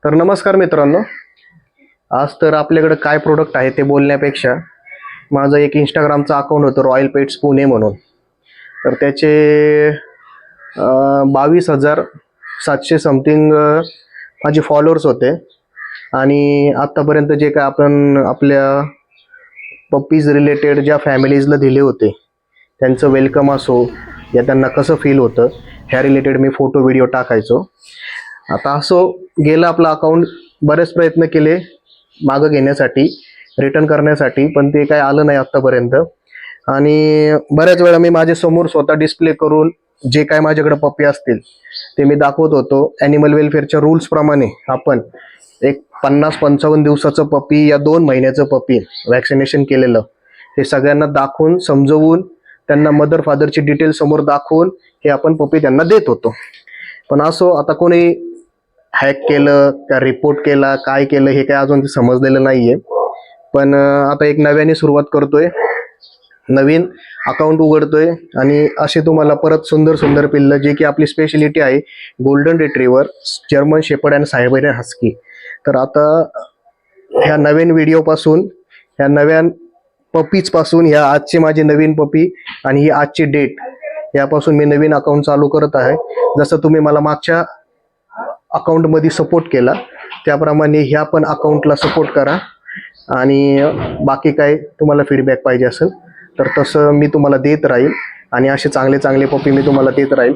तर नमस्कार मित्रांनो. आज तर आपल्याकडे काय प्रोडक्ट आहे ते बोलण्यापेक्षा माझं एक इंस्टाग्रामचं अकाउंट होतं रॉयल पेट्स पुणे म्हणून. तर त्याचे 22,700 समथिंग माझे फॉलोअर्स होते. आणि आत्तापर्यंत जे काय आपण आपल्या पप्पीज रिलेटेड ज्या फॅमिलीजला दिले होते त्यांचं वेलकम असो या त्यांना कसं फील होतं ह्या रिलेटेड मी फोटो व्हिडिओ टाकायचो. आता असो गेलं आपलं अकाउंट. बरेच प्रयत्न केले मागं घेण्यासाठी, रिटर्न करण्यासाठी, पण ते काय आलं नाही आत्तापर्यंत. आणि बऱ्याच वेळा मी माझे समोर स्वतः डिस्प्ले करून जे काय माझ्याकडे पप्पी असतील ते मी दाखवत होतो. ॲनिमल वेलफेअरच्या रूल्सप्रमाणे आपण एक 50-55 दिवसाचं पप्पी या 2 महिन्याचं पप्पी वॅक्सिनेशन केलेलं हे सगळ्यांना दाखवून समजवून त्यांना मदर फादरची डिटेल समोर दाखवून हे आपण पप्पी त्यांना देत होतो. पण असो आता कोणी हॅक केलं का रिपोर्ट केला काय केलं हे काय अजून ते समजलेलं नाहीये. पण आता एक नव्याने सुरुवात करतोय, नवीन अकाउंट उघडतोय आणि असे तुम्हाला परत सुंदर सुंदर पिल्लं जे की आपली स्पेशलिटी आहे गोल्डन रिट्रीव्हर, जर्मन शेपर्ड आणि सायबेरियन हस्की. तर आता ह्या नवीन व्हिडिओपासून, ह्या नव्या पपीज पासून, ह्या आजची माझी नवीन पपी आणि ही आजची डेट यापासून मी नवीन अकाउंट चालू करत आहे. जसं तुम्ही मला मागच्या अकाउंटमध्ये सपोर्ट केला त्याप्रमाणे ह्या पण अकाउंटला सपोर्ट करा. आणि बाकी काय तुम्हाला फीडबॅक पाहिजे असेल तर तसं मी तुम्हाला देत राहील आणि असे चांगले चांगले पप्पी मी तुम्हाला देत राहील.